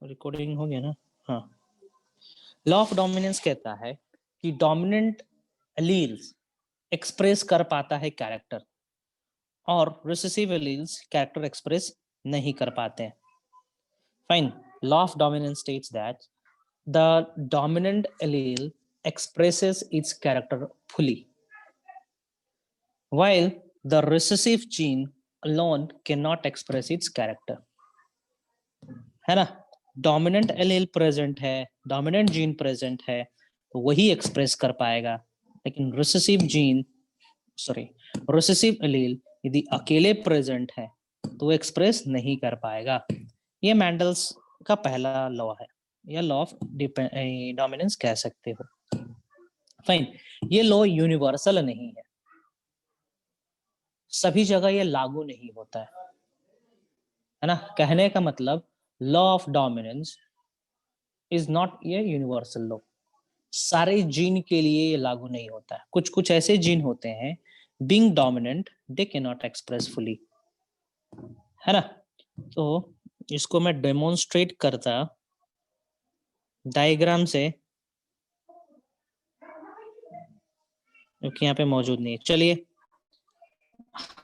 Recording हो गया ना? हाँ। लॉ ऑफ डोमिनेंस कहता है कि डोमिनेंट एलील्स एक्सप्रेस कर पाता है कैरेक्टर और रिसेसिव एलील्स कैरेक्टर एक्सप्रेस नहीं कर पाते हैं। Fine. Law of dominance states that the dominant allele expresses its character fully, while the recessive gene alone cannot express its character. है ना? डोमिनेंट एलील प्रेजेंट है, डोमिनेंट जीन प्रेजेंट है, तो वही एक्सप्रेस कर पाएगा, लेकिन रिसेसिव एलील यदि अकेले प्रेजेंट है तो एक्सप्रेस नहीं कर पाएगा। ये मैंडल्स का पहला लॉ है, या लॉ ऑफ डोमिनेंस कह सकते हो। फाइन। ये लॉ यूनिवर्सल नहीं है, सभी जगह ये लागू नहीं होता है ना? कहने का मतलब law of dominance is not ये यूनिवर्सल लॉ, सारे जीन के लिए ये लागू नहीं होता है। कुछ कुछ ऐसे जीन होते हैं being dominant they can not express fully, है ना? तो इसको मैं डेमोन्स्ट्रेट करता डायग्राम से, क्योंकि यहाँ पे मौजूद नहीं है। चलिए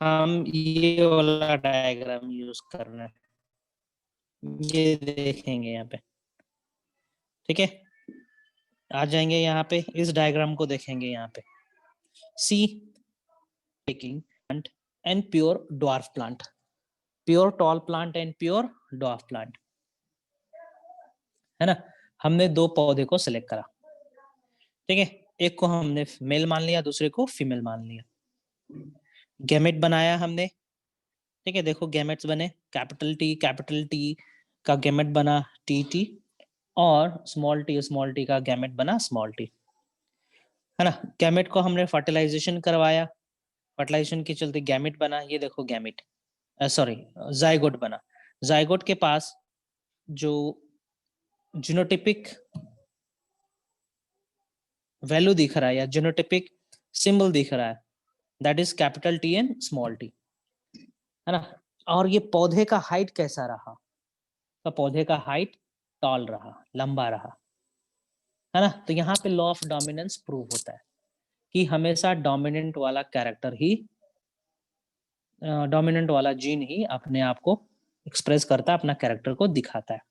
हम ये वाला डायग्राम यूज कर रहे हैं, ये देखेंगे यहाँ पे, ठीक है? आ जाएंगे यहाँ पे, इस डायग्राम को देखेंगे यहाँ पे। See taking plant and pure dwarf plant, pure tall plant and pure dwarf plant, है ना? हमने दो पौधे को सिलेक्ट करा, ठीक है? एक को हमने मेल मान लिया, दूसरे को फीमेल मान लिया। गैमेट बनाया हमने, ठीक है? देखो गैमेट्स बने, कैपिटल टी का गैमेट बना टी, और स्मॉल टी का गैमेट बना स्मॉल टी, है ना? गैमेट को हमने फर्टिलाइजेशन करवाया, फर्टिलाइजेशन के चलते गैमेट बना, ये देखो गैमेट, सॉरी जाइगोट बना। जाइगोट के पास जो जीनोटिपिक वैल्यू दिख रहा है या जीनोटिपिक सिंबल दिख रहा है, that is capital T and small T, है ना? और ये पौधे का हाइट कैसा रहा? तो पौधे का हाइट टॉल रहा, लंबा रहा, है ना? तो यहाँ पे लॉ ऑफ डोमिनेंस प्रूव होता है कि हमेशा डोमिनेंट वाला कैरेक्टर ही, डोमिनेंट वाला जीन ही अपने आप को एक्सप्रेस करता है, अपना कैरेक्टर को दिखाता है।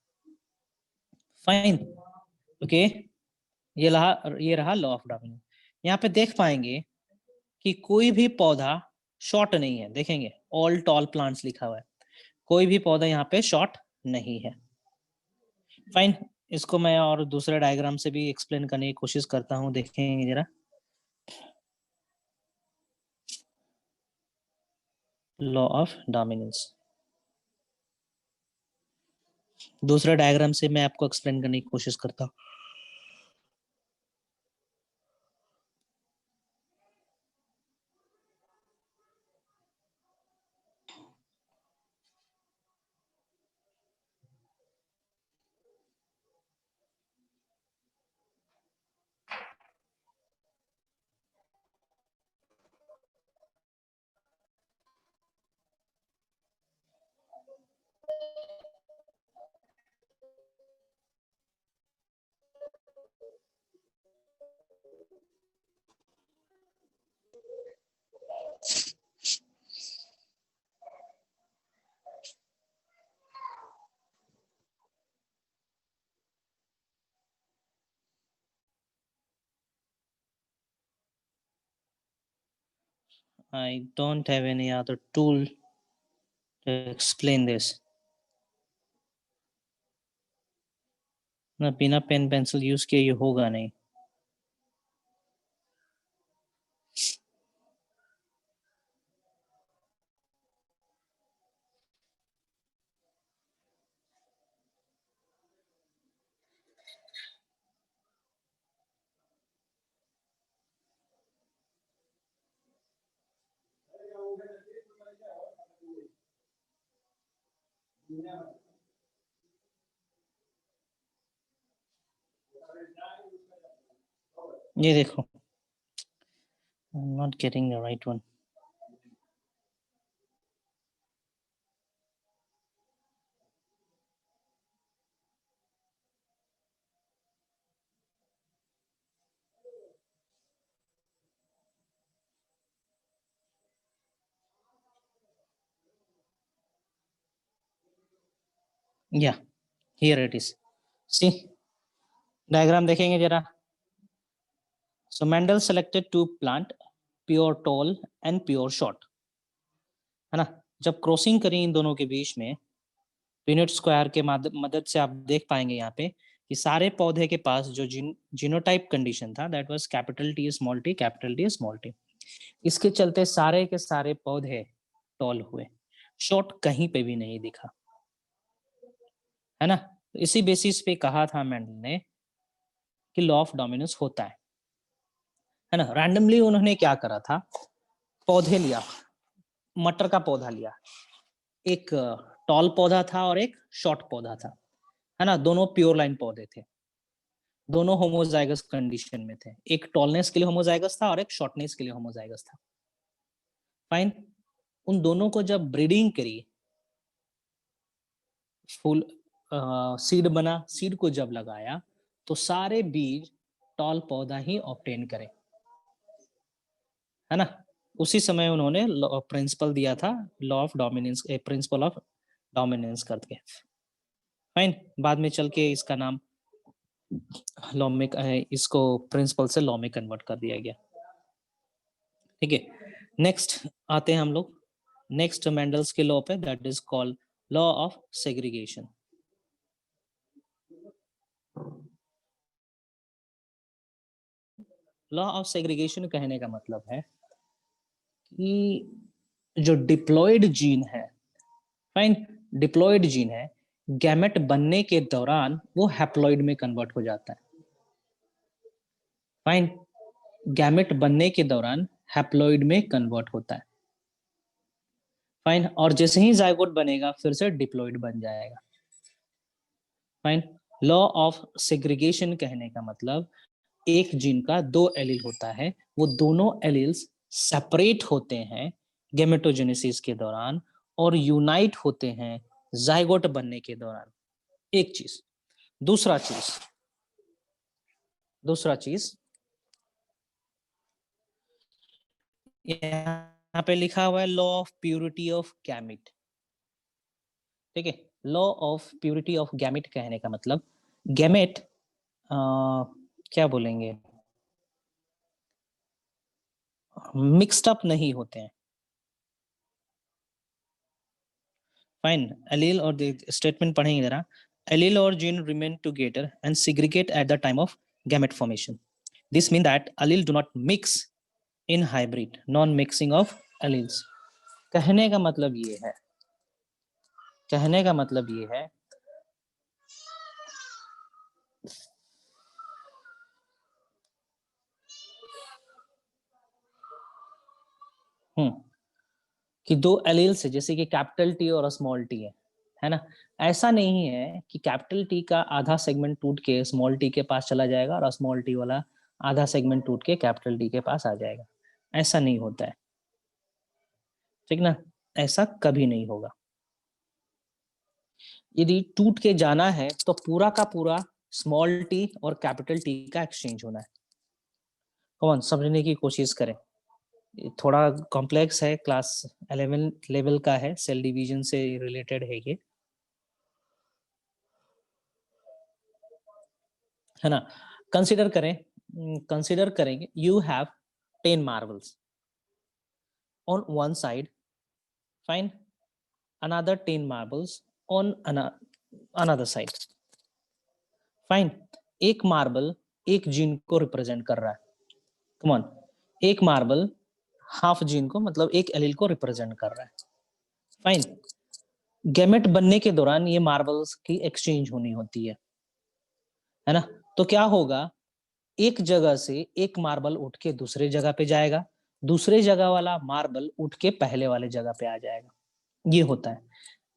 Fine, okay. ये रहा लॉ ऑफ डोमिनेंस। यहाँ पे देख पाएंगे कि कोई भी पौधा शॉर्ट नहीं है, देखेंगे ऑल टॉल प्लांट्स लिखा हुआ है, कोई भी पौधा यहाँ पे शॉर्ट नहीं है। फाइन, इसको मैं और दूसरे डायग्राम से भी एक्सप्लेन करने की कोशिश करता हूँ, देखेंगे जरा। लॉ ऑफ डोमिनेंस दूसरे डायग्राम से मैं आपको एक्सप्लेन करने की कोशिश करता हूँ। I don't have any other tool to explain this. ना बिना पेन पेंसिल यूज किए ये होगा नहीं। ये देखो, I'm not getting the right one. Yeah, here it is. See, diagram देखेंगे जरा. So Mendel selected two plant, pure tall and pure short, है ना. जब क्रॉसिंग करी इन दोनों के बीच में, यूनिट स्क्वायर के मदद से आप देख पाएंगे यहाँ पे कि सारे पौधे के पास जो जीनोटाइप कंडीशन था, that was capital T small T capital T small T. इसके चलते सारे के सारे पौधे टॉल हुए, शॉर्ट कहीं पे भी नहीं दिखा, है ना. इसी बेसिस पे कहा था मेंडल ने कि लॉ ऑफ डोमिनेंस होता है ना. रैंडमली उन्होंने क्या करा था, पौधे लिया, मटर का पौधा लिया, एक टॉल पौधा था और एक शॉर्ट पौधा था, है ना. दोनों प्योर लाइन पौधे थे, दोनों होमोजाइगस कंडीशन में थे. एक टॉलनेस के लिए होमोजाइगस था और एक शॉर्टनेस के लिए होमोजाइगस था. फाइन. उन दोनों को जब ब्रीडिंग करी, फुल सीड बना, सीड को जब लगाया तो सारे बीज टॉल पौधा ही ऑब्टेन करे, है ना. उसी समय उन्होंने प्रिंसिपल दिया था, law of dominance, principle of dominance करके. फाइन. बाद में चल के इसका नाम लॉ में, इसको प्रिंसिपल से लॉ में कन्वर्ट कर दिया गया. ठीक है. नेक्स्ट आते हैं हम लोग नेक्स्ट मेंडल्स के लॉ पे, that is called law of segregation. Law of segregation कहने का मतलब है कि जो डिप्लॉयड जीन है, फाइन, डिप्लॉयड जीन है, गैमेट बनने के दौरान वो हैप्लॉइड में कन्वर्ट हो जाता है. फाइन. गैमेट बनने के दौरान हैप्लॉइड में कन्वर्ट होता है. फाइन. और जैसे ही जाइगोट बनेगा फिर से डिप्लॉयड बन जाएगा. फाइन. लॉ ऑफ सेग्रीगेशन कहने का मतलब एक जीन का दो एलील होता है, वो दोनों एलील्स सेपरेट होते हैं गैमेटोजेनेसिस के दौरान और यूनाइट होते हैं जाइगोट बनने के दौरान. एक चीज. दूसरा चीज यहाँ पे लिखा हुआ है law of purity of gamete. ठीक है. Law of purity of gamete कहने का मतलब गैमेट क्या बोलेंगे, मिक्स्ड अप नहीं होते हैं. फाइन. एलील और स्टेटमेंट पढ़ेंगे जरा. एलील और gene remain together and segregate at the time of gamete formation. This mean that allele do not mix in hybrid, non mixing of alleles. कहने का मतलब ये है, कहने का मतलब ये है कि दो एलील से, जैसे कि कैपिटल टी और स्मॉल टी है ना. ऐसा नहीं है कि कैपिटल टी का आधा सेगमेंट टूट के स्मॉल टी के पास चला जाएगा और स्मॉल टी वाला आधा सेगमेंट टूट के कैपिटल टी के पास आ जाएगा. ऐसा नहीं होता है. ठीक ना. ऐसा कभी नहीं होगा. यदि टूट के जाना है तो पूरा का पूरा स्मॉल टी और कैपिटल टी का एक्सचेंज होना है. कौन समझने की कोशिश करें. थोड़ा कॉम्प्लेक्स है, क्लास 11 लेवल का है, सेल डिवीजन से रिलेटेड है ये, है ना. कंसीडर करेंगे you have 10 marbles on one side. Fine. another 10 marbles on another side. Fine. एक मार्बल एक जीन को रिप्रेजेंट कर रहा है. Come on. एक मार्बल हाफ जीन को, मतलब एक एलील को रिप्रेजेंट कर रहा है. फाइन. गैमेट बनने के दौरान ये मार्बल्स की एक्सचेंज होनी होती है ना. तो क्या होगा, एक जगह से एक मार्बल उठ के दूसरे जगह पे जाएगा, दूसरे जगह वाला मार्बल उठ के पहले वाले जगह पे आ जाएगा. ये होता है.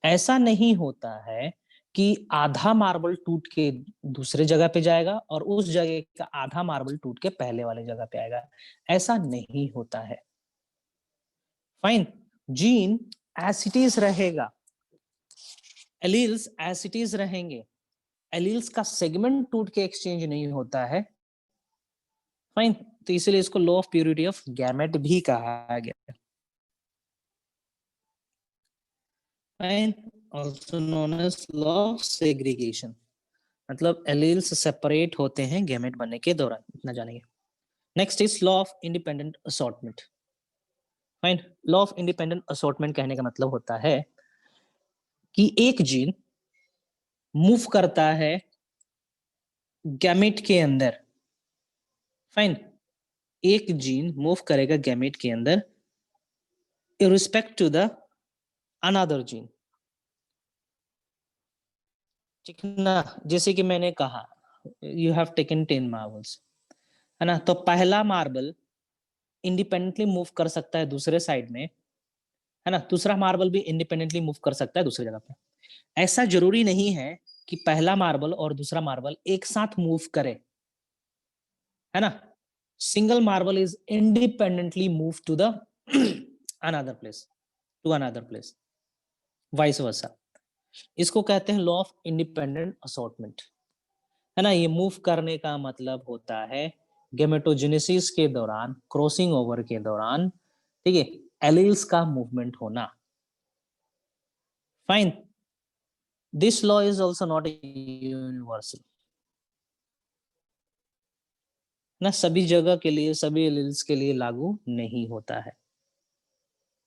ऐसा नहीं होता है कि आधा मार्बल टूट के दूसरे जगह पे जाएगा और उस जगह का आधा मार्बल टूट के पहले वाले जगह पे आएगा. ऐसा नहीं होता है. फाइन. जीन एसिटीज रहेगा, एलील्स एसिटीज रहेंगे, एलील्स का सेगमेंट टूट के एक्सचेंज नहीं होता है. फाइन. तो इसलिए इसको law of purity of gamete भी कहा गया. Fine. Also known as law of segregation, मतलब एलील्स सेपरेट होते हैं गैमेट बनने के दौरान, इतना जानेंगे। Next is law of independent assortment. Fine, law of independent assortment कहने का मतलब होता है कि एक जीन मूव करता है गैमेट के अंदर। फाइन, एक जीन मूव करेगा गैमेट के अंदर irrespective to the another gene, ठीक ना। जैसे कि मैंने कहा यू हैव टेकन 10 मार्बल्स, है ना, तो पहला मार्बल इंडिपेंडेंटली मूव कर सकता है दूसरे साइड में, है ना, दूसरा मार्बल भी इंडिपेंडेंटली मूव कर सकता है दूसरी जगह पे। ऐसा जरूरी नहीं है कि पहला मार्बल और दूसरा मार्बल एक साथ मूव करे, है ना। Single marble is independently move to the another place, to another place, vice versa. इसको कहते हैं लॉ ऑफ इंडिपेंडेंट असॉर्टमेंट, है ना। ये मूव करने का मतलब होता है गेमेटोजेनेसिस के दौरान, क्रॉसिंग ओवर के दौरान, ठीक है, एलील्स का मूवमेंट होना। Fine, this law is also not universal, ना सभी जगह के लिए, सभी एलील्स के लिए लागू नहीं होता है,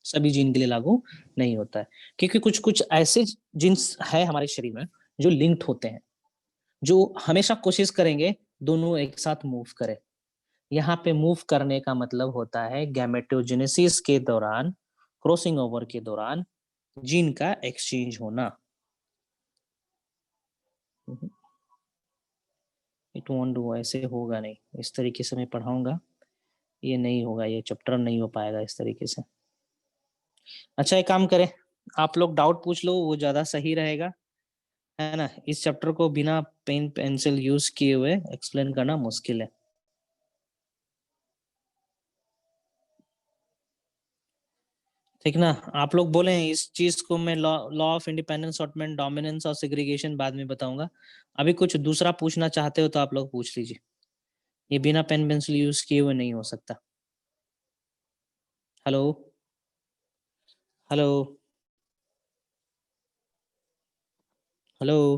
सभी जीन के लिए लागू नहीं होता है, क्योंकि कुछ कुछ ऐसे जीन्स है हमारे शरीर में जो लिंक्ड होते हैं, जो हमेशा कोशिश करेंगे दोनों एक साथ मूव करें। यहाँ पे मूव करने का मतलब होता है गैमेटोजेनेसिस के दौरान, क्रॉसिंग ओवर के दौरान जीन का एक्सचेंज होना। इट वोंट डू, ऐसे होगा नहीं, इस तरीके से मैं पढ़ाऊंगा, ये नहीं होगा, ये चैप्टर नहीं हो पाएगा इस तरीके से। अच्छा एक काम करें, आप लोग डाउट पूछ लो, वो ज्यादा सही रहेगा, है ना। इस चैप्टर को बिना पेन पेंसिल यूज किए हुए एक्सप्लेन करना मुश्किल है। ठीक ना, आप लोग बोले इस चीज को मैं law of independence assortment, dominance और सेग्रीगेशन बाद में बताऊंगा। अभी कुछ दूसरा पूछना चाहते हो तो आप लोग पूछ लीजिए, ये बिना पेन पेंसिल यूज किए हुए नहीं हो सकता। हेलो, हेलो, हेलो,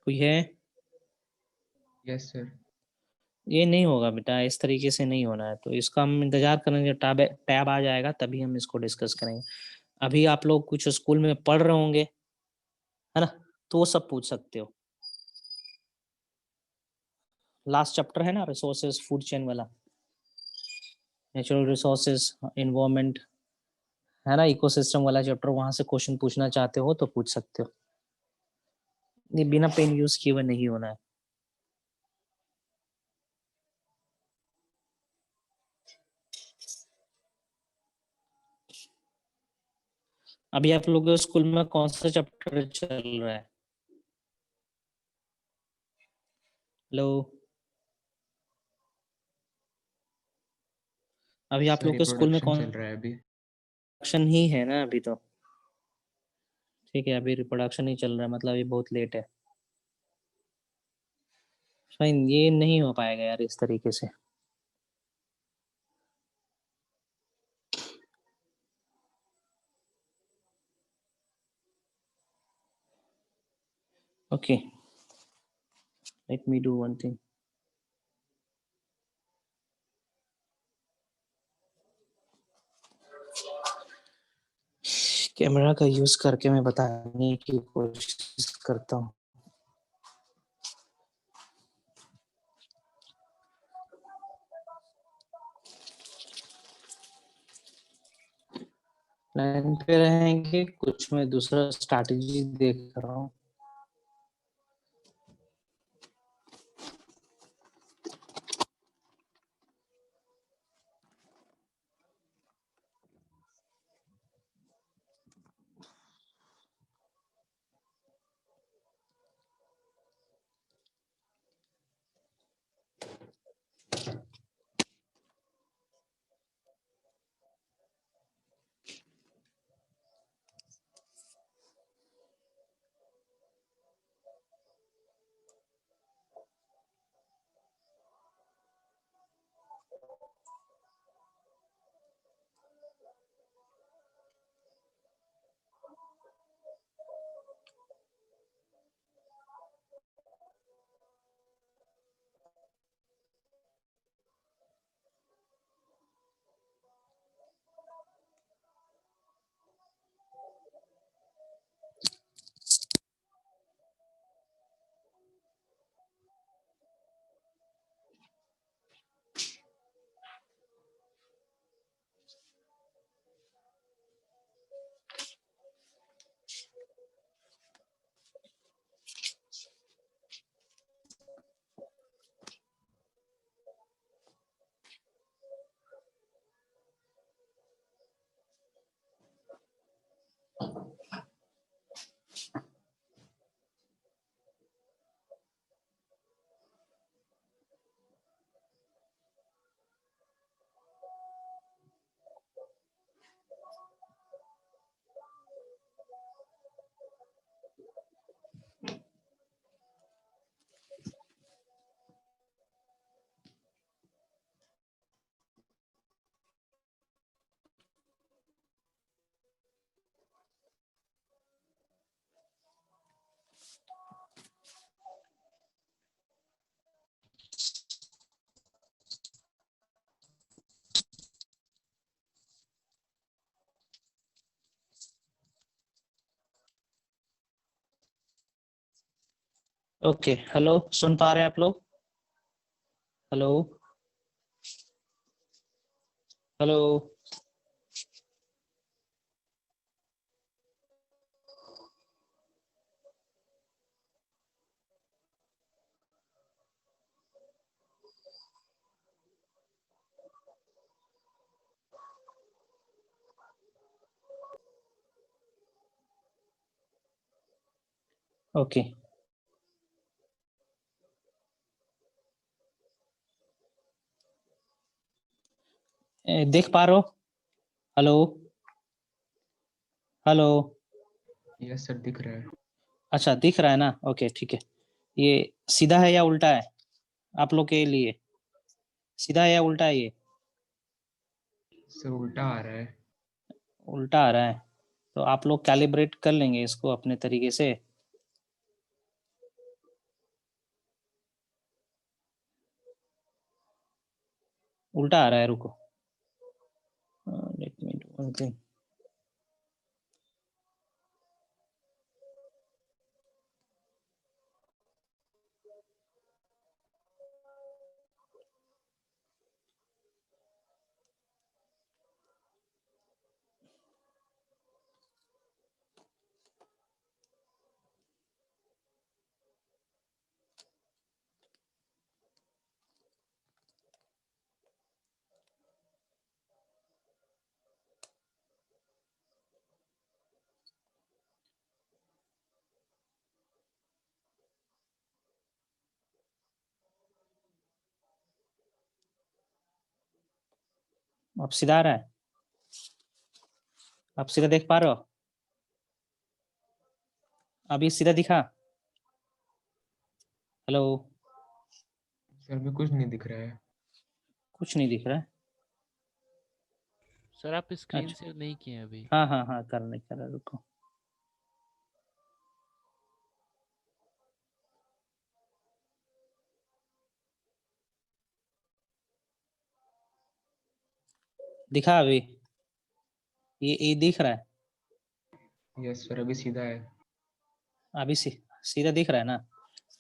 कोई है? Yes sir. ये नहीं होगा बेटा, इस तरीके से नहीं होना है, तो इसका हम इंतजार करेंगे, टैब टैब आ जाएगा तभी हम इसको डिस्कस करेंगे। अभी आप लोग कुछ स्कूल में पढ़ रहे होंगे, है ना, तो वो सब पूछ सकते हो। लास्ट चैप्टर है ना रिसोर्सेज फूड चेन वाला, नेचुरल रिसोर्सेज, एनवायरनमेंट, है ना, इकोसिस्टम वाला चैप्टर, वहां से क्वेश्चन पूछना चाहते हो तो पूछ सकते हो। ये बिना पेन यूज किए हुए नहीं होना है। अभी आप लोगों के स्कूल में कौन सा चैप्टर चल रहा है? हेलो, अभी आप सर लोग के स्कूल में रिप्रोडक्शन कौन, चल रहा है अभी। प्रोडक्शन ही है ना अभी तो, ठीक है, अभी रिप्रोडक्शन ही चल रहा है, मतलब ये बहुत लेट है। फाइन, ये नहीं हो पाएगा यार इस तरीके से। Okay, let me do one thing. Camera का यूज करके मैं बताने की कोशिश करता हूँ। लाइन पे रहेंगे, कुछ मैं दूसरा स्ट्रैटेजी देख रहा हूँ। ओके, हेलो, सुन पा रहे हैं आप लोग? Hello, hello. ओके, देख पा रहे हो? Hello, hello. यस सर, दिख रहा है। अच्छा, दिख रहा है ना? ओके, ठीक है। ये सीधा है या उल्टा है आप लोग के लिए? सीधा है या उल्टा है ये? सर उल्टा आ रहा है। उल्टा आ रहा है। तो आप लोग कैलिब्रेट कर लेंगे इसको अपने तरीके से। उल्टा आ रहा है, रुको। Let me do one thing. अब सीधा आ रहा है? आप सीधा देख पा रहे हो? अभी सीधा दिखा? हेलो। सर अभी कुछ नहीं दिख रहा है। कुछ नहीं दिख रहा है? सर आप स्क्रीन अच्छा, सेव नहीं किए हैं अभी। हाँ हाँ हाँ, कर रहा, रुको। दिखा अभी? ये दिख रहा है? यस सर, अभी सीधा है। अभी सीधा दिख रहा है ना?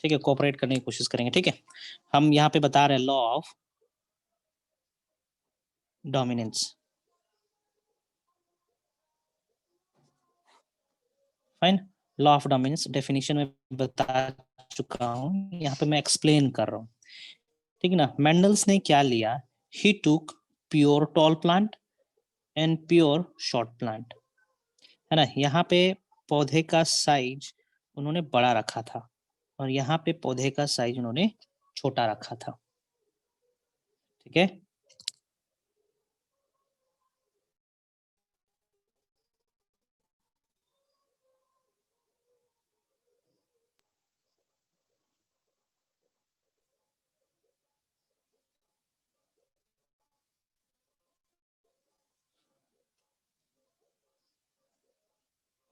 ठीक है, कोऑपरेट करने की कोशिश करेंगे, ठीक है। हम यहाँ पे बता रहे हैं law of dominance. Fine. Law of dominance definition में बता चुका हूँ, यहाँ पे मैं एक्सप्लेन कर रहा हूँ। ठीक है ना? मेंडल्स ने क्या लिया? ही टूक pure tall plant and pure short plant, है ना? यहाँ पे पौधे का साइज उन्होंने बड़ा रखा था और यहाँ पे पौधे का साइज उन्होंने छोटा रखा था। ठीक है।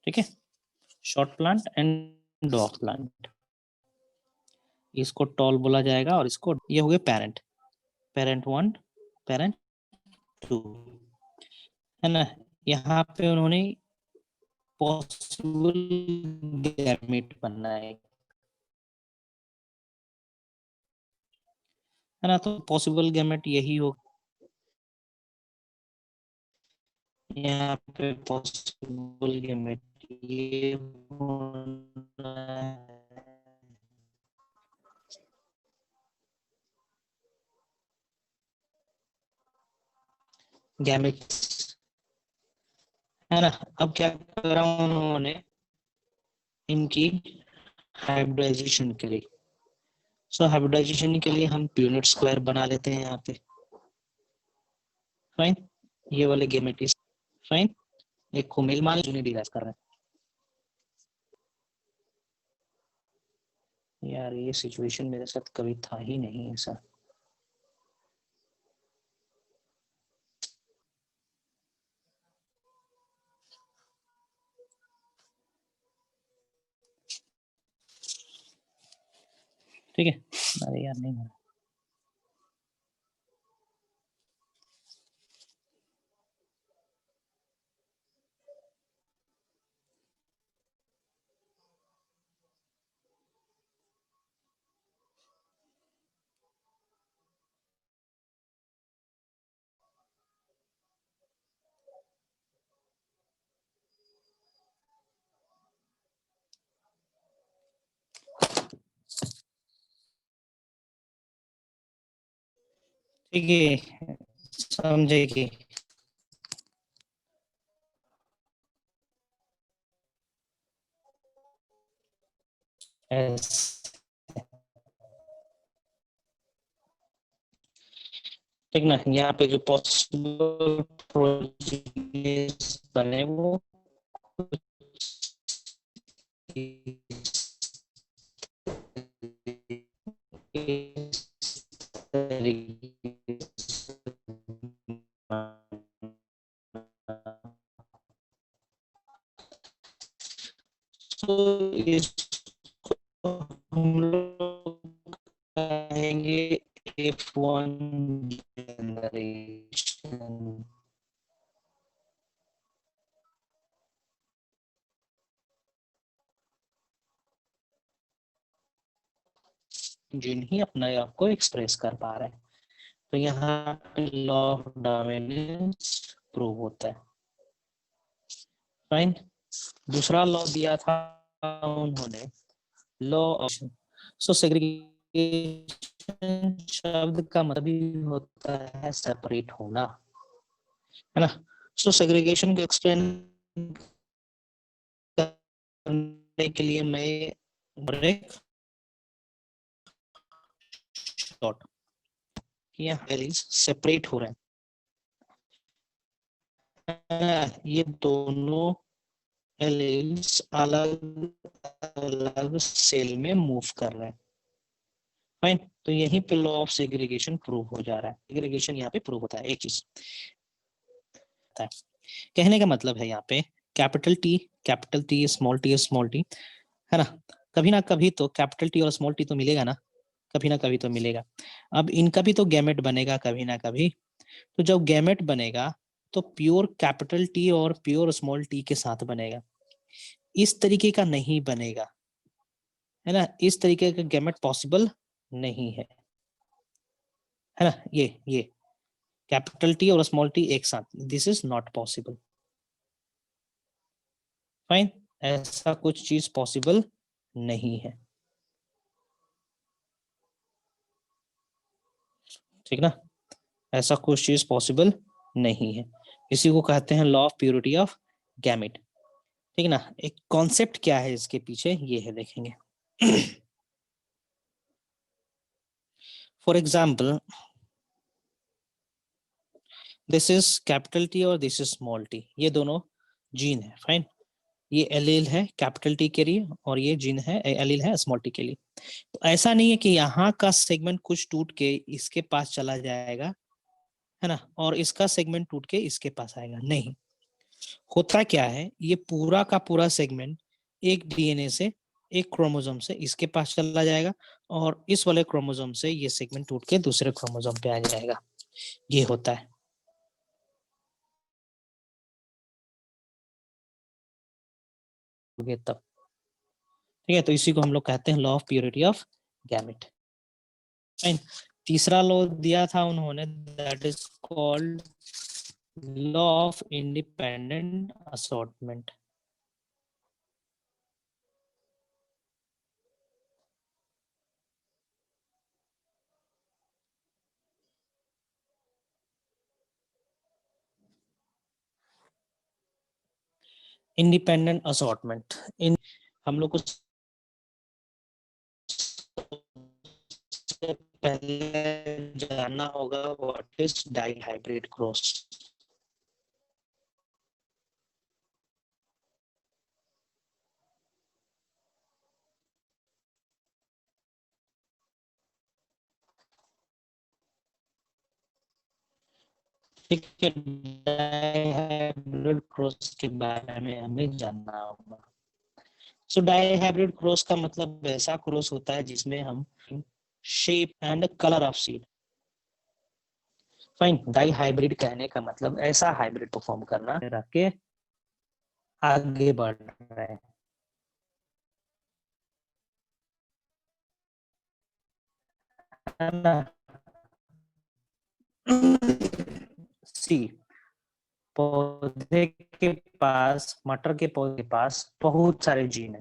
ठीक है, short plant and dog plant, इसको टॉल बोला जाएगा और इसको, ये हो गए parent, parent one, parent two, है ना? यहाँ पे उन्होंने पॉसिबल गैमेट बनाए, है ना? तो पॉसिबल गैमेट यही हो, यहाँ पे पॉसिबल गैमेट ये होना है। गैमेट्स, है ना? अब क्या करा उन्होंने? इनकी हाइब्रिडाइजेशन के लिए, सो हाइब्रिडाइजेशन के लिए हम यूनिट स्क्वायर बना लेते हैं यहाँ पे। फाइन, ये वाले गेमेट इज फाइन। एक को मेल मान लीजिए, डिराइव कर रहे हैं। यार ये सिचुएशन मेरे साथ कभी था ही नहीं ऐसा। ठीक है, अरे यार नहीं हो रहा। समझेगी समझेगी। ठीक ना, यहाँ पे जो पॉसिबल बने वो तो इसको हम लोग कहेंगे F1 जनरेशन। जिन्हें अपने आप को एक्सप्रेस कर पा रहे हैं, तो यहाँ पे लॉ ऑफ डोमिनेंस प्रूव होता है। फाइन। दूसरा लॉ दिया था उन्होंने, लॉ ऑफ सो सेग्रीगेशन शब्द का मतलब ही होता है सेपरेट होना, है ना। सो सेग्रीगेशन को एक्सप्लेन करने के लिए मैं ब्रेक शॉर्ट सेपरेट हो रहे हैं, ये दोनों एलिमेंट्स अलग अलग सेल में मूव कर रहे हैं। फाइन। तो यहीं पे लॉ ऑफ सेग्रीगेशन प्रूव हो जा रहा है, सेग्रीगेशन यहाँ पे प्रूव होता है। एक चीज कहने का मतलब है यहाँ पे कैपिटल टी स्मॉल टी, है ना कभी तो कैपिटल टी और स्मॉल टी तो मिलेगा ना, कभी ना कभी तो मिलेगा। अब इनका भी तो गैमेट बनेगा कभी ना कभी, तो जब गैमेट बनेगा तो प्योर कैपिटल टी और प्योर स्मॉल टी के साथ बनेगा, इस तरीके का नहीं बनेगा, है ना। इस तरीके का गैमेट पॉसिबल नहीं है ना। ये कैपिटल टी और स्मॉल टी एक साथ, this is not possible. Fine. ऐसा कुछ चीज पॉसिबल नहीं है, ठीक ना। ऐसा कुछ चीज पॉसिबल नहीं है, इसी को कहते हैं law of purity of gamete. ठीक ना। एक कॉन्सेप्ट क्या है इसके पीछे, ये है, देखेंगे। For example this is capital T और दिस इज स्मॉल टी, ये दोनों जीन है। फाइन। ये एलील है कैपिटल टी के लिए और ये जीन है, एलील है स्मॉल टी के लिए। तो ऐसा नहीं है कि यहाँ का सेगमेंट कुछ टूट के इसके पास चला जाएगा, है ना, और इसका सेगमेंट टूट के इसके पास आएगा, नहीं। होता क्या है, ये पूरा का पूरा सेगमेंट एक डीएनए से, एक क्रोमोसोम से इसके पास चला जाएगा और इस वाले क्रोमोसोम से ये सेगमेंट टूट के दूसरे क्रोमोसोम पे आ जाएगा, ये होता है। तब ठीक है, तो इसी को हम लोग कहते हैं law of purity of gamete. तीसरा लॉ दिया था उन्होंने, that is called law of independent assortment. Independent assortment इन हम लोग को पहले जानना होगा व्हाट इज डाइहाइब्रिड क्रॉस। ठीक है, डाइहाइब्रिड क्रॉस के बारे में हमें जानना होगा। सो डाइहाइब्रिड क्रॉस का मतलब ऐसा क्रॉस होता है जिसमें हम shape and colour of seed. Fine. Dihybrid कहने का मतलब ऐसा हाइब्रिड परफॉर्म करना रख के आगे बढ़ रहे हैं, है ना। सी पौधे के पास, मटर के पौधे के पास बहुत सारे जीन है,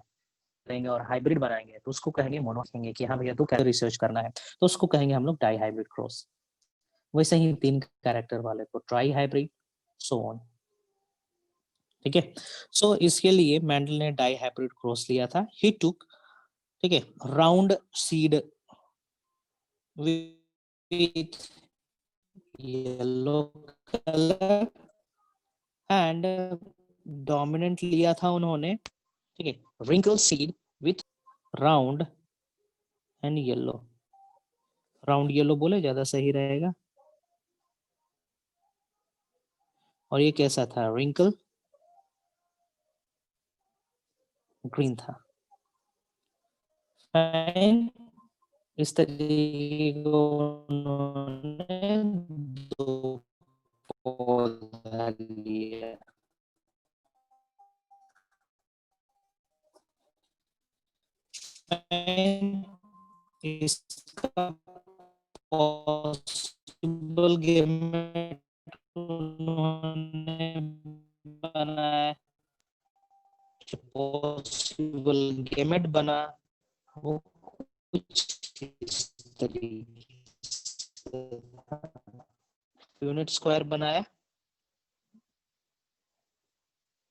लेंगे और हाइब्रिड बनाएंगे तो उसको कहेंगे मोनो, कहेंगे कि हाँ भैया तू क्या रिसर्च करना है, तो उसको कहेंगे हम लोग डाई हाइब्रिड क्रॉस। वैसे ही 3 कैरेक्टर वाले को ट्राई हाइब्रिड, सो ऑन। ठीक है, सो इसके लिए मेंडल ने डाई हाइब्रिड क्रॉस लिया था। ही टुक, ठीक है, round seed with yellow colour and dominant लिया था उन्होंने, ठीक है, wrinkle seed with round and yellow. Round yellow बोले ज्यादा सही रहेगा। और ये कैसा था? रिंकल ग्रीन था। फाइन, इस तरीके को उन्होंने 2 पौधा लिया। इसका पॉसिबल गेमेट उन्होंने बनाया, पॉसिबल गेमेट बना वो कुछ इस तरीके से यूनिट स्क्वायर बनाया,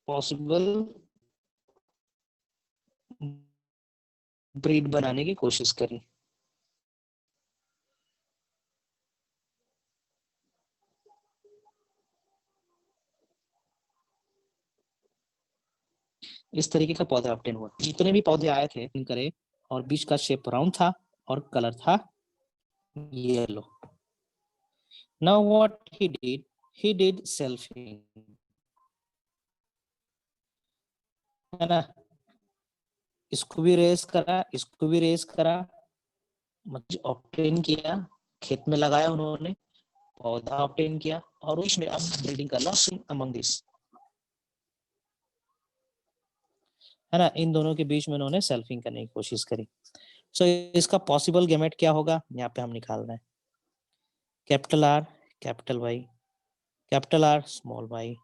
पॉसिबल ब्रीड बनाने की कोशिश करी। इस तरीके का पौधा ऑब्टेन हुआ। जितने भी पौधे आए थे करे, और बीच का शेप राउंड था और कलर था yellow. Now what he did selfing, है ना, इसको भी रेस करा, इसको भी रेस करा, मतलब ऑब्टेन किया, खेत में लगाया उन्होंने, पौधा ऑब्टेन किया और उसमें अब ब्रीडिंग करना अमंग दिस, है ना। इन दोनों के बीच में उन्होंने सेल्फिंग करने की कोशिश करी। सो इसका पॉसिबल गेमेट क्या होगा, यहाँ पे हम निकाल रहे हैं। Capital R, capital Y, capital R, small Y,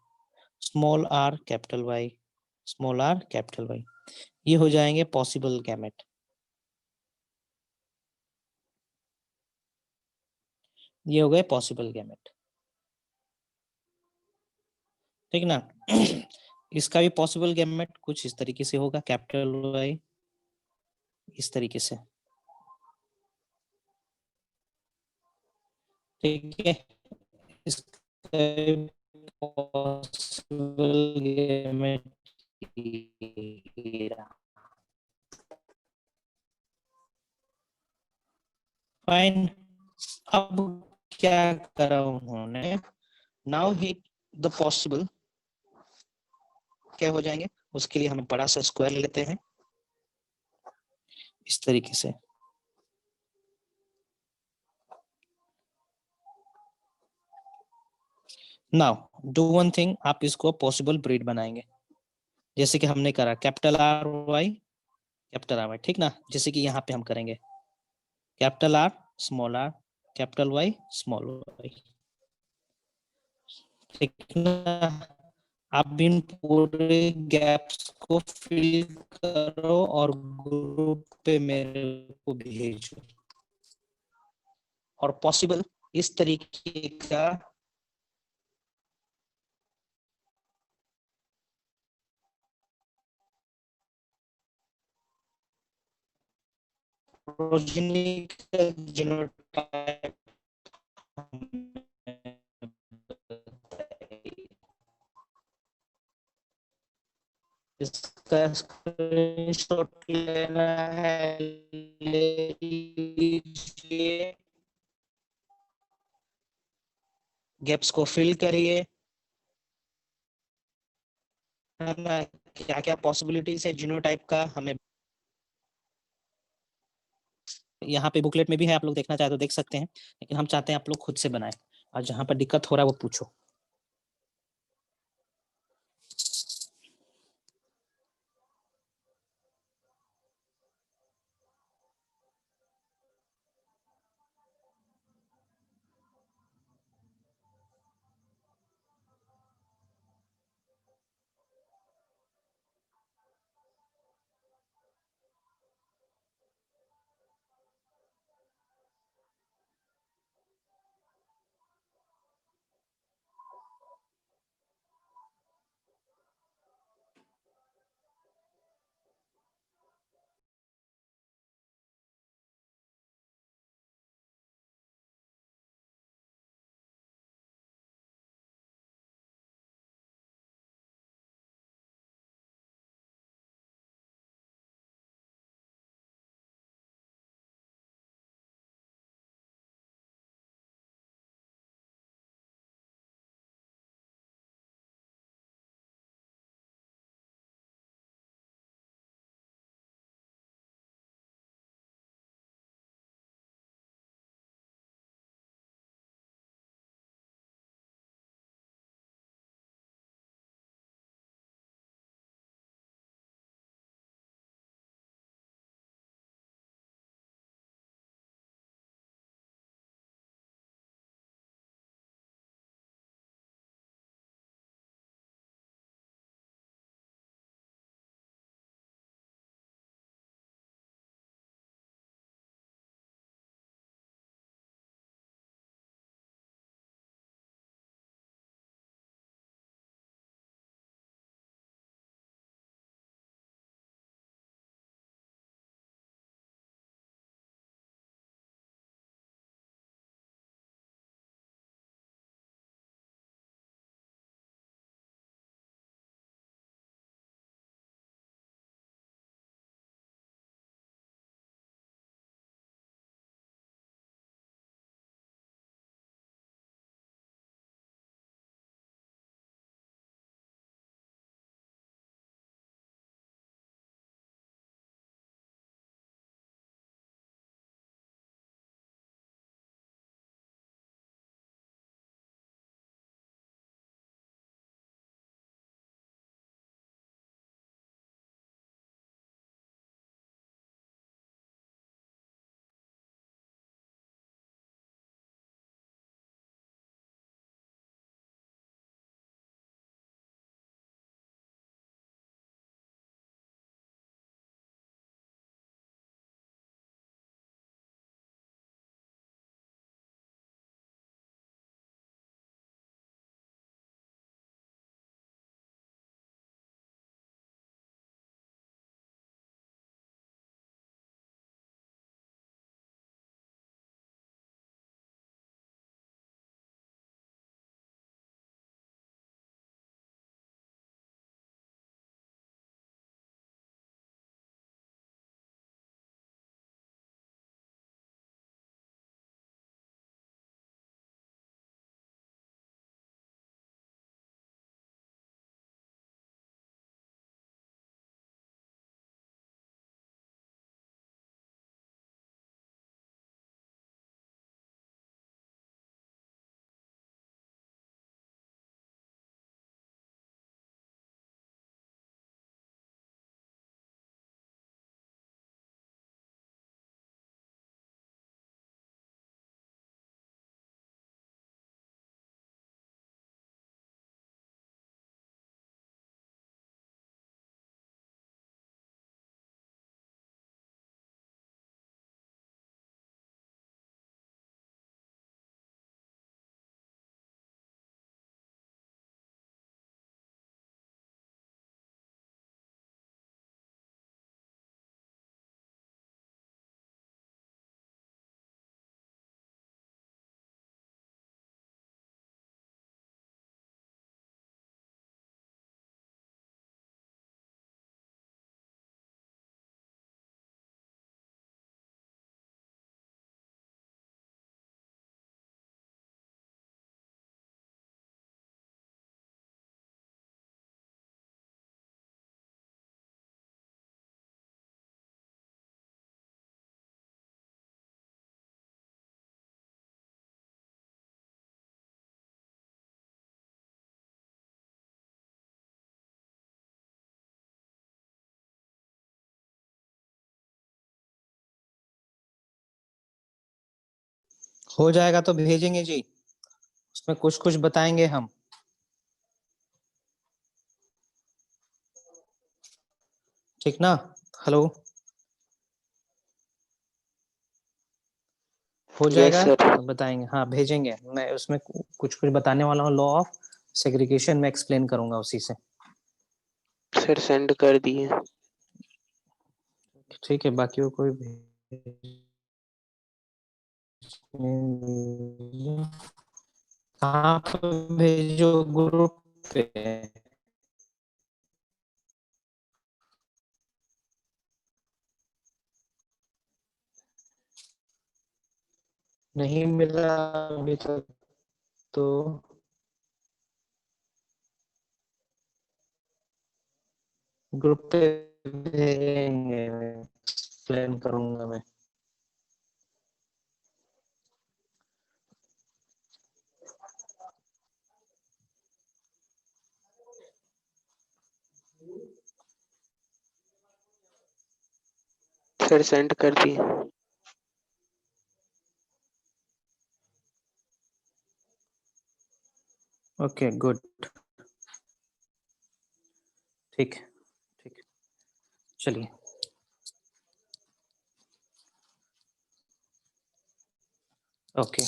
small R, capital Y, small R, capital Y. ये हो जाएंगे पॉसिबल गैमेट। ये हो गए पॉसिबल गैमेट, ठीक ना। इसका भी पॉसिबल गैमेट कुछ इस तरीके से होगा, कैपिटल वाई इस तरीके से, ठीक है। इसका पॉसिबल गैमेट फाइन। अब क्या करा उन्होंने, नाउ ही द पॉसिबल क्या हो जाएंगे, उसके लिए हम बड़ा सा स्क्वायर ले लेते हैं इस तरीके से। नाउ डू वन थिंग, आप इसको पॉसिबल ब्रीड बनाएंगे, जैसे कि हमने करा capital R Y, capital R Y, ठीक ना। जैसे कि यहाँ पे हम करेंगे capital R, small R, capital Y, small Y, ठीक ना। आप इन पूरे गैप्स को फिल करो और ग्रुप पे मेरे को भेजो। और पॉसिबल इस तरीके का प्रोजेनी का जीनोटाइप इसका स्क्रीनशॉट लेना है, ले लीजिए, गैप्स को फिल करिए, है ना। क्या क्या पॉसिबिलिटीज है जीनोटाइप का हमें यहाँ पे बुकलेट में भी है, आप लोग देखना चाहे तो देख सकते हैं, लेकिन हम चाहते हैं आप लोग खुद से बनाएं, और जहां पर दिक्कत हो रहा है वो पूछो। हो जाएगा तो भेजेंगे जी, उसमें कुछ कुछ बताएंगे हम। ठीक ना? हेलो, हो यस जाएगा सर। तो बताएंगे, हाँ भेजेंगे। मैं उसमें कुछ कुछ बताने वाला हूँ, लॉ ऑफ सेग्रीगेशन में एक्सप्लेन करूंगा उसी से। सर सेंड कर दिए। ठीक है, बाकी वो कोई कहाँ पे भेजो, ग्रुप पे? नहीं मिला अभी तक तो ग्रुप पे भेजेंगे, एक्सप्लेन करूंगा मैं। सर सेंड कर दिए। ओके गुड, ठीक है, ठीक है, चलिए। ओके,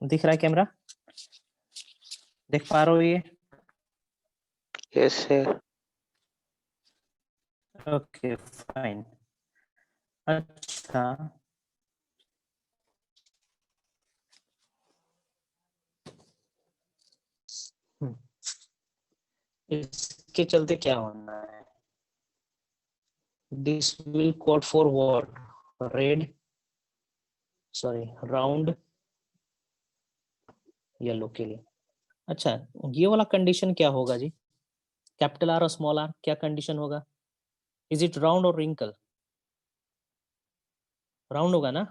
दिख रहा है कैमरा? देख पा रहे हो ये? Yes sir. Okay fine. अच्छा, हम्म, इसके चलते क्या होना है? This will code for what? Red, sorry round yellow के लिए। अच्छा, ये वाला कंडीशन क्या होगा जी? कैपिटल आर और स्मॉल आर, क्या कंडीशन होगा? इज इट राउंड और रिंकल? राउंड होगा ना?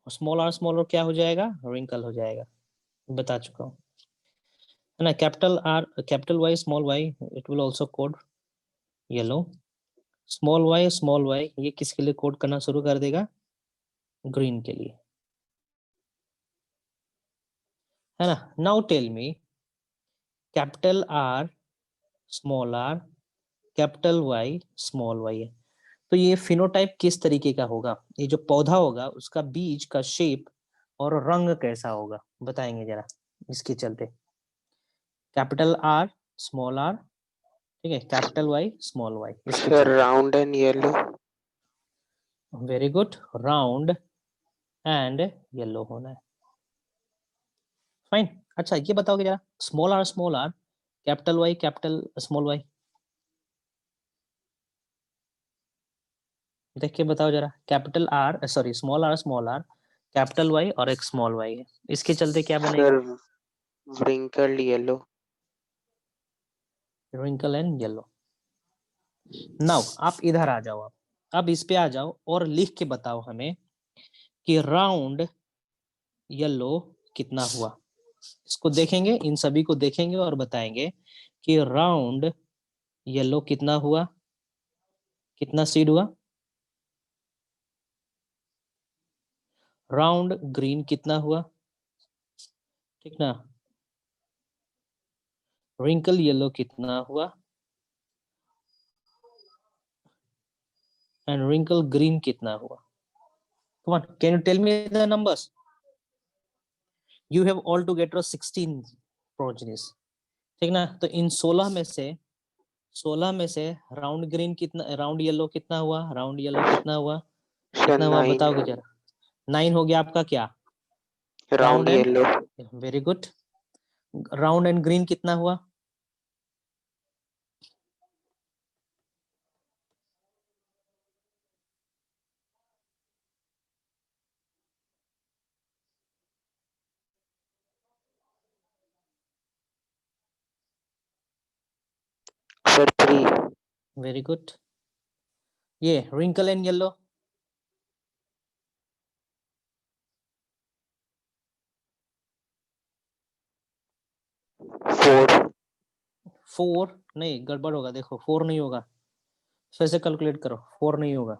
स्मॉल आर क्या हो जाएगा? रिंकल हो जाएगा, बता चुका हूँ, है ना? Capital R, capital Y, small Y, it will also code yellow. Small Y ये किसके लिए कोड करना शुरू कर देगा? ग्रीन के लिए, है ना? Now tell me, capital R small R, capital Y small Y है, तो ये फिनोटाइप किस तरीके का होगा? ये जो पौधा होगा उसका बीज का शेप और रंग कैसा होगा, बताएंगे जरा इसके चलते। कैपिटल आर स्मॉल आर, ठीक है, कैपिटल वाई स्मॉल वाई, इसके सर चलते। Round and yellow. Very good, round and yellow होना है, फाइन। अच्छा ये बताओगे जरा, small R, capital Y capital small Y, देख के बताओ जरा। Capital R, sorry small R, capital Y और एक स्मॉल वाई है, इसके चलते क्या बनेगा? Sir wrinkled yellow. Wrinkle and yellow. Now आप इधर आ जाओ, आप अब इस पे आ जाओ और लिख के बताओ हमें कि राउंड येलो कितना हुआ। इसको देखेंगे, इन सभी को देखेंगे और बताएंगे कि राउंड येलो कितना हुआ, कितना सीड हुआ। राउंड ग्रीन कितना हुआ, ठीक ना? रिंकल येलो कितना हुआ, एंड रिंकल ग्रीन कितना हुआ? Come on, can you tell me the numbers? You have all together 16 progenies, ठीक ना? तो इन 16 में से राउंड ग्रीन कितना, राउंड येलो कितना हुआ, राउंड येलो कितना हुआ, सर कितना हुआ 9। बताओगे जरा। 9 हो गया आपका क्या? Round round and, yellow. Very good. Round and green कितना हुआ? Sir 3 very good. ये wrinkle and yellow, 4 4 नहीं, गड़बड़ होगा, देखो 4 नहीं होगा, फिर से कैलकुलेट करो, 4 नहीं होगा।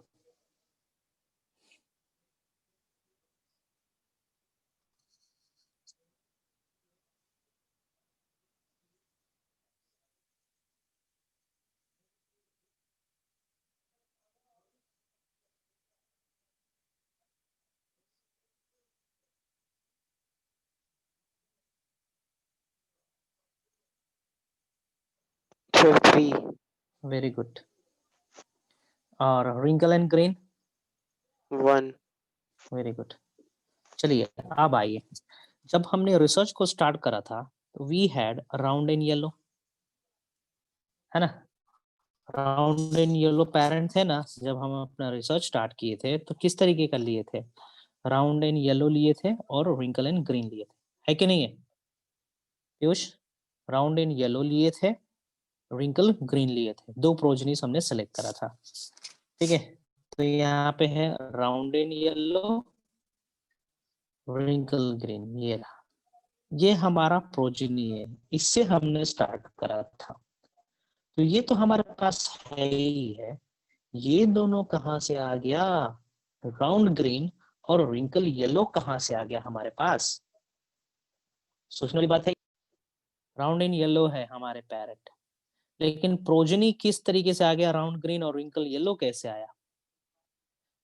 Sir 3 very good. और wrinkle and green, 1 very good. चलिए अब आइए, जब हमने रिसर्च को स्टार्ट करा था तो we had round and yellow, है ना, राउंड एंड येलो पेरेंट थे ना, जब हम अपना रिसर्च स्टार्ट किए थे तो किस तरीके का लिए थे, राउंड एंड येलो लिए थे और wrinkle एंड ग्रीन लिए थे, है कि नहीं है पीयूष? राउंड एंड येलो लिए थे, wrinkle ग्रीन लिए थे, दो प्रोजनीज हमने सेलेक्ट करा था, ठीक है। तो यहाँ पे है round and yellow, wrinkle green, ये रहा, ये हमारा प्रोजिनी है, इससे हमने स्टार्ट करा था। तो ये तो हमारे पास है ही है, ये दोनों कहाँ से आ गया, राउंड ग्रीन और wrinkle येलो कहाँ से आ गया हमारे पास? सोचने वाली बात है। राउंड एंड येलो है हमारे पैरेंट, लेकिन प्रोजनी किस तरीके से आ गया, राउंड ग्रीन और wrinkle येलो कैसे आया?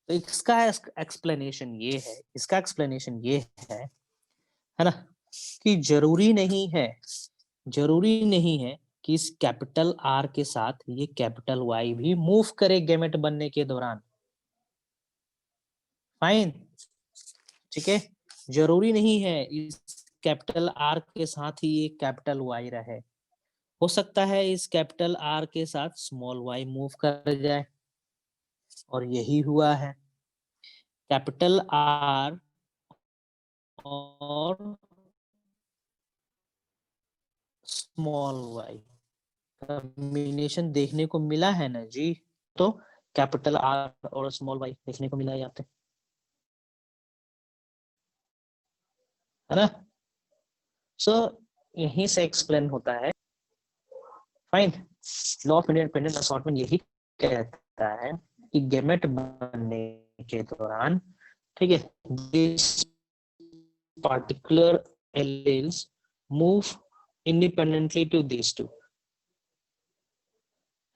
तो इसका एक्सप्लेनेशन ये है, इसका एक्सप्लेनेशन ये है ना, कि जरूरी नहीं है कि इस कैपिटल आर के साथ ये कैपिटल वाई भी मूव करे गैमेट बनने के दौरान। फाइन, ठीक है, जरूरी नहीं है इस कैपिटल आर के साथ ही ये कैपिटल वाई रहे, हो सकता है इस कैपिटल आर के साथ स्मॉल वाई मूव कर जाए, और यही हुआ है। कैपिटल आर और स्मॉल वाई कॉम्बिनेशन देखने को मिला है ना जी, तो कैपिटल आर और स्मॉल वाई देखने को मिला है यहाँ पे, है ना। सो यहीं से एक्सप्लेन होता है। Fine, law of independent assortment यही कहता है कि गैमेट बनने के दौरान, ठीक है, this particular alleles move independently to these two,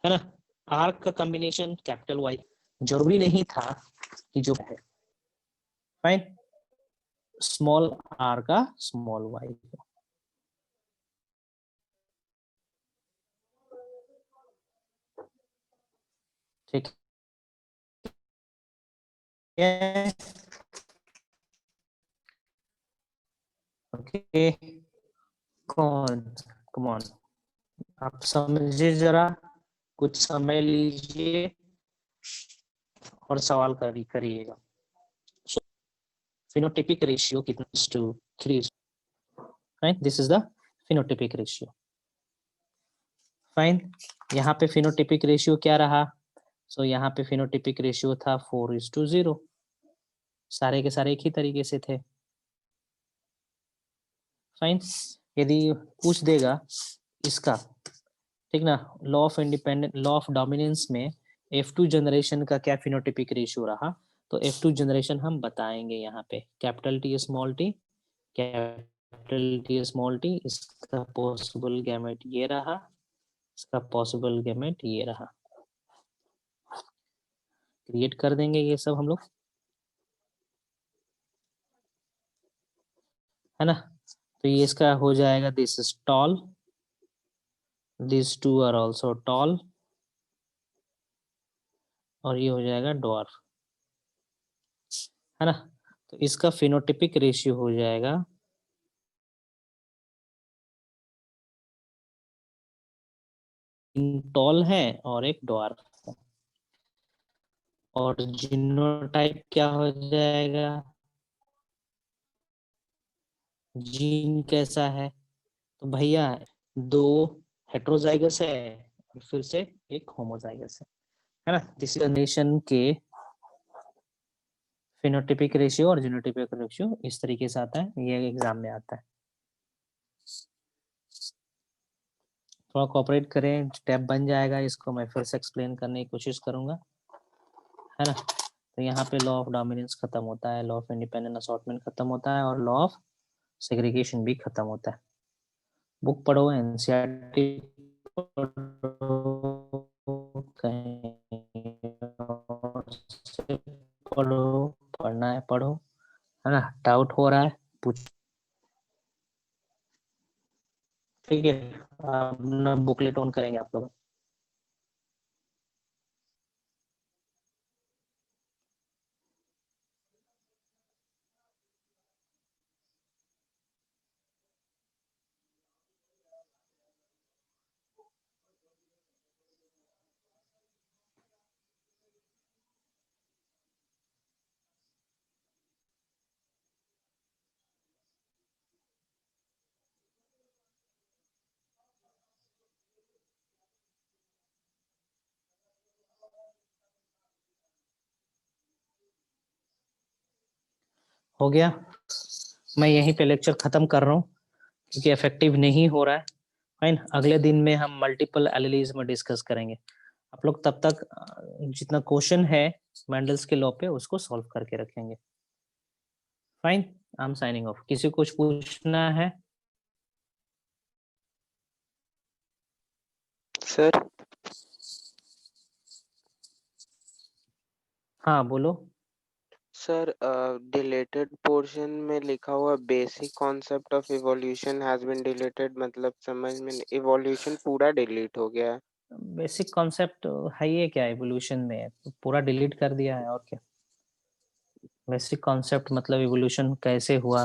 है ना। आर का कॉम्बिनेशन कैपिटल वाई जरूरी नहीं था कि जो है, फाइन, स्मॉल आर का स्मॉल वाई, ठीक है, ओके, कौन, कम ऑन, आप समझिए जरा, कुछ समय लीजिए और सवाल करिएगा। phenotypic ratio कितना, to 3, right? This is the phenotypic ratio. Fine. यहाँ पे phenotypic ratio क्या रहा? So यहाँ पे phenotypic ratio था 4:0, सारे के सारे एक ही तरीके से थे। फाइन, यदि पूछ देगा इसका, ठीक ना, law of independent, law of dominance में F2 जनरेशन का क्या फिनोटिपिक रेशियो रहा, तो F2 जनरेशन हम बताएंगे यहाँ पे, capital T small T, capital T small T, इसका पॉसिबल गैमेट ये रहा, इसका पॉसिबल गैमेट ये रहा, क्रिएट कर देंगे ये सब हम लोग, है ना। तो ये इसका हो जाएगा, this is tall, this two are also tall, और ये हो जाएगा डॉर्फ, है ना। तो इसका फिनोटिपिक रेशियो हो जाएगा टॉल है और एक डॉर्फ है, और जीनोटाइप क्या हो जाएगा, जीन कैसा है, तो भैया दो हेट्रोजाइगस है फिर से एक होमोजाइगस है ना। दिस जनरेशन के फिनोटिपिक रेशियो और जीनोटिपिक रेशियो इस तरीके से आता है, ये एग्जाम में आता है। थोड़ा कोऑपरेट करें, टैब बन जाएगा, इसको मैं फिर से एक्सप्लेन करने की कोशिश करूंगा, है ना। तो यहाँ पे लॉ ऑफ डोमिनेंस खत्म होता है, लॉ ऑफ इंडिपेंडेंट असॉर्टमेंट खत्म होता है और लॉ ऑफ सेग्रीगेशन भी खत्म होता है। बुक पढ़ो, एनसीईआरटी पढ़ो, कहीं और से पढ़ो, पढ़ना है पढ़ो, है ना। डाउट हो रहा है पूछ, ठीक है। अपना बुकलेट ऑन करेंगे आप लोग। हो गया, मैं यहीं पे लेक्चर खत्म कर रहा हूँ क्योंकि इफेक्टिव नहीं हो रहा है। फाइन, अगले दिन में हम मल्टीपल एलिलीज में डिस्कस करेंगे। आप लोग तब तक जितना क्वेश्चन है मैंडल्स के लॉ पे उसको सॉल्व करके रखेंगे। Fine, I am signing off. किसी को कुछ पूछना है? सर हाँ बोलो। सर डिलीटेड पोर्शन में लिखा हुआ basic concept of evolution has been deleted, मतलब समझ में इवोल्यूशन पूरा डिलीट हो गया है। बेसिक कॉन्सेप्ट है ये क्या एवोल्यूशन में? पूरा डिलीट कर दिया है और क्या। बेसिक कॉन्सेप्ट मतलब इवोल्यूशन कैसे हुआ,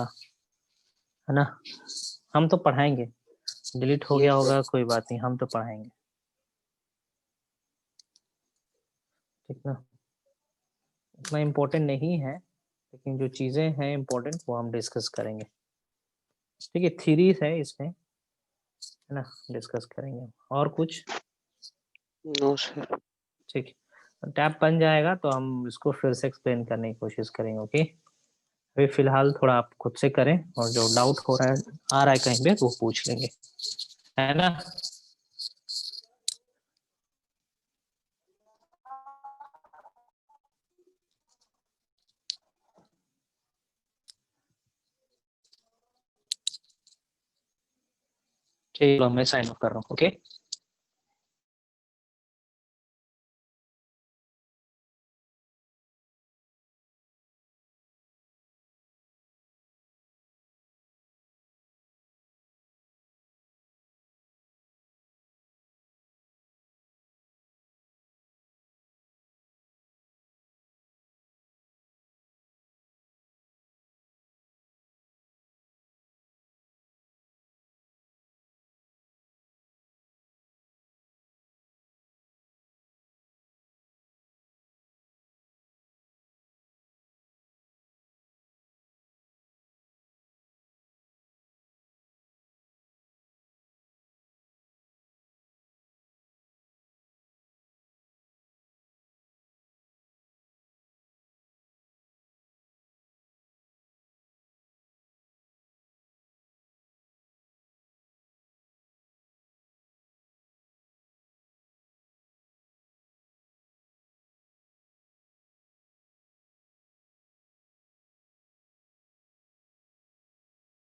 है ना। हम तो पढ़ाएंगे, डिलीट हो गया यस सर। होगा कोई बात नहीं, हम तो पढ़ाएंगे, ठीक ना। इतना इम्पोर्टेंट नहीं है, लेकिन जो चीजें हैं इम्पोर्टेंट वो हम डिस्कस करेंगे, ठीक है। थ्योरीज है इसमें, है ना, डिस्कस करेंगे। और कुछ? No sir. ठीक है, टैब बन जाएगा तो हम इसको फिर से एक्सप्लेन करने की कोशिश करेंगे, ओके। अभी फिलहाल थोड़ा आप खुद से करें और जो डाउट हो रहा है आ रहा है कहीं पे वो पूछ लेंगे, है ना। ठीक है, मैं साइन ऑफ कर रहा हूँ, ओके।